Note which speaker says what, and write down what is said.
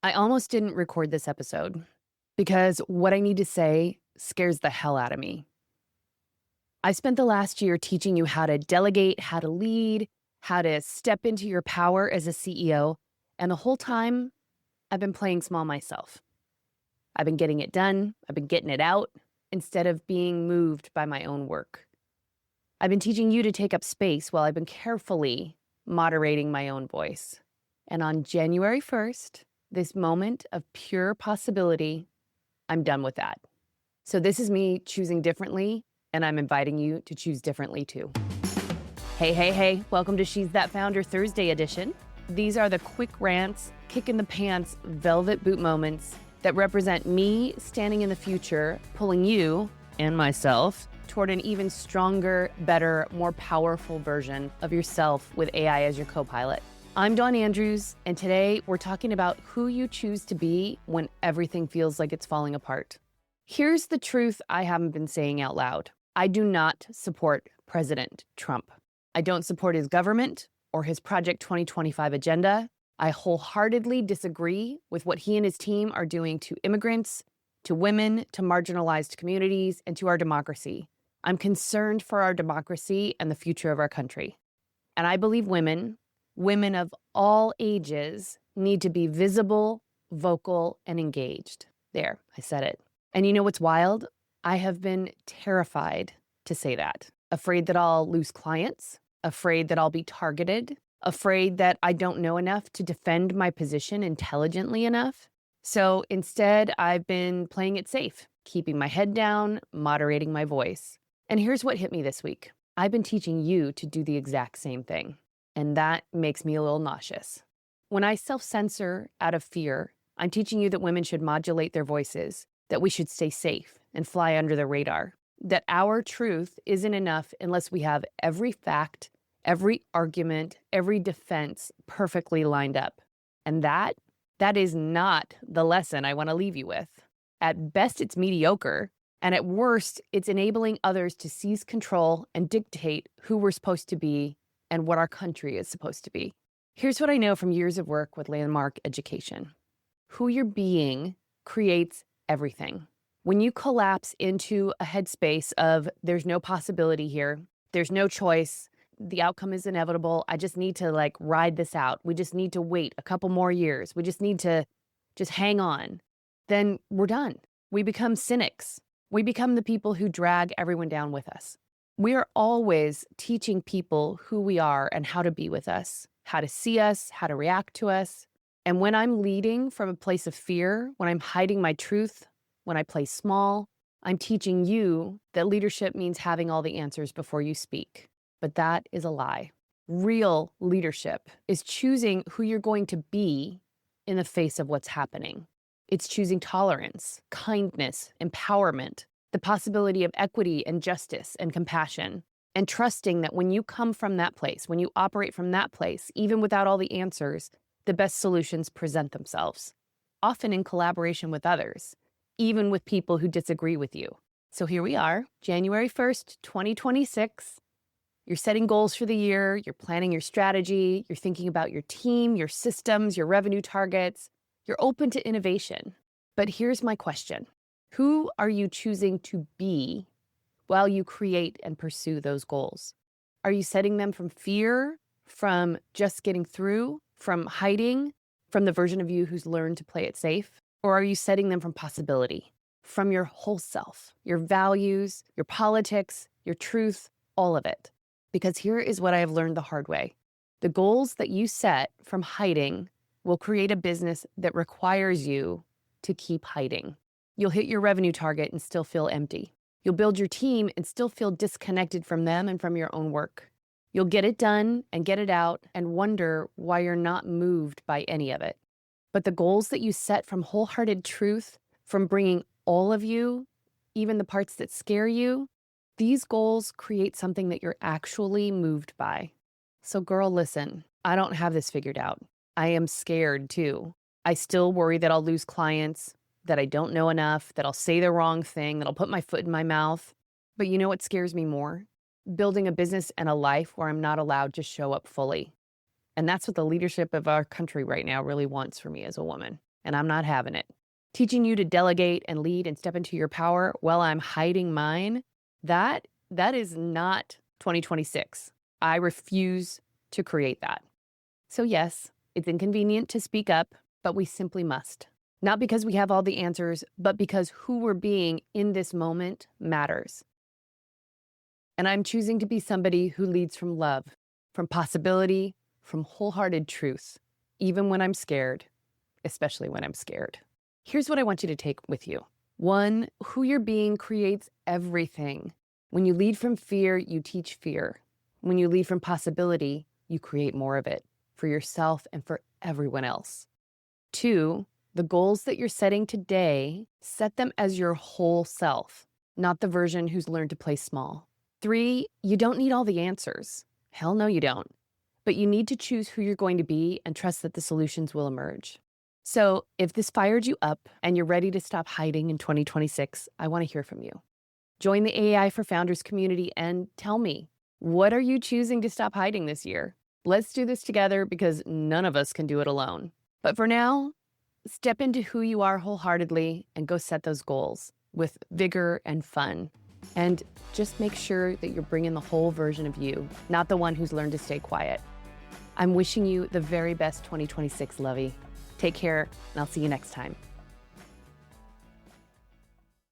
Speaker 1: I almost didn't record this episode because what I need to say scares the hell out of me. I spent the last year teaching you how to delegate, how to lead, how to step into your power as a CEO, and the whole time I've been playing small myself. I've been getting it done, I've been getting it out, instead of being moved by my own work. I've been teaching you to take up space while I've been carefully moderating my own voice. And on January 1st, this moment of pure possibility, I'm done with that. So this is me choosing differently, and I'm inviting you to choose differently too. Hey, welcome to She's That Founder Thursday edition. These are the quick rants, kick in the pants, velvet boot moments that represent me standing in the future, pulling you and myself toward an even stronger, better, more powerful version of yourself with AI as your co-pilot. I'm Dawn Andrews, and today we're talking about who you choose to be when everything feels like it's falling apart. Here's the truth I haven't been saying out loud. I do not support President Trump. I don't support his government or his Project 2025 agenda. I wholeheartedly disagree with what he and his team are doing to immigrants, to women, to marginalized communities, and to our democracy. I'm concerned for our democracy and the future of our country. And I believe women of all ages need to be visible, vocal, and engaged. There, I said it. And you know what's wild? I have been terrified to say that. Afraid that I'll lose clients, afraid that I'll be targeted, afraid that I don't know enough to defend my position intelligently enough. So instead, I've been playing it safe, keeping my head down, moderating my voice. And here's what hit me this week. I've been teaching you to do the exact same thing. And that makes me a little nauseous. When I self-censor out of fear, I'm teaching you that women should modulate their voices, that we should stay safe and fly under the radar, that our truth isn't enough unless we have every fact, every argument, every defense perfectly lined up. And that is not the lesson I want to leave you with. At best, it's mediocre. And at worst, it's enabling others to seize control and dictate who we're supposed to be and what our country is supposed to be. Here's what I know from years of work with landmark education. Who you're being creates everything. When you collapse into a headspace of there's no possibility here, there's no choice, the outcome is inevitable, I just need to ride this out, we just need to wait a couple more years, we just need to just hang on, then we're done. We become cynics. We become the people who drag everyone down with us. We are always teaching people who we are and how to be with us, how to see us, how to react to us. And when I'm leading from a place of fear, when I'm hiding my truth, when I play small, I'm teaching you that leadership means having all the answers before you speak. But that is a lie. Real leadership is choosing who you're going to be in the face of what's happening. It's choosing tolerance, kindness, empowerment, the possibility of equity and justice and compassion, and trusting that when you come from that place, when you operate from that place, even without all the answers, the best solutions present themselves, often in collaboration with others, even with people who disagree with you. So here we are, January 1st, 2026. You're setting goals for the year, you're planning your strategy, you're thinking about your team, your systems, your revenue targets. You're open to innovation. But here's my question. Who are you choosing to be while you create and pursue those goals? Are you setting them from fear, from just getting through, from hiding, from the version of you who's learned to play it safe? Or are you setting them from possibility, from your whole self, your values, your politics, your truth, all of it? Because here is what I have learned the hard way. The goals that you set from hiding will create a business that requires you to keep hiding. You'll hit your revenue target and still feel empty. You'll build your team and still feel disconnected from them and from your own work. You'll get it done and get it out and wonder why you're not moved by any of it. But the goals that you set from wholehearted truth, from bringing all of you, even the parts that scare you, these goals create something that you're actually moved by. So girl, listen, I don't have this figured out. I am scared too. I still worry that I'll lose clients, that I don't know enough, that I'll say the wrong thing, that I'll put my foot in my mouth. But you know what scares me more? Building a business and a life where I'm not allowed to show up fully. And that's what the leadership of our country right now really wants for me as a woman. and I'm not having it. Teaching you to delegate and lead and step into your power while I'm hiding mine, that is not 2026. I refuse to create that. So yes, it's inconvenient to speak up, but we simply must. Not because we have all the answers, but because who we're being in this moment matters. And I'm choosing to be somebody who leads from love, from possibility, from wholehearted truth, even when I'm scared, especially when I'm scared. Here's what I want you to take with you. 1, who you're being creates everything. When you lead from fear, you teach fear. When you lead from possibility, you create more of it for yourself and for everyone else. 2, the goals that you're setting today, set them as your whole self, not the version who's learned to play small. 3, you don't need all the answers. Hell no, you don't. But you need to choose who you're going to be and trust that the solutions will emerge. So if this fired you up and you're ready to stop hiding in 2026, I want to hear from you. Join the AI for Founders community and tell me, what are you choosing to stop hiding this year? Let's do this together because none of us can do it alone. But for now, step into who you are wholeheartedly and go set those goals with vigor and fun. And just make sure that you're bringing the whole version of you, not the one who's learned to stay quiet. I'm wishing you the very best 2026, lovey. Take care, and I'll see you next time.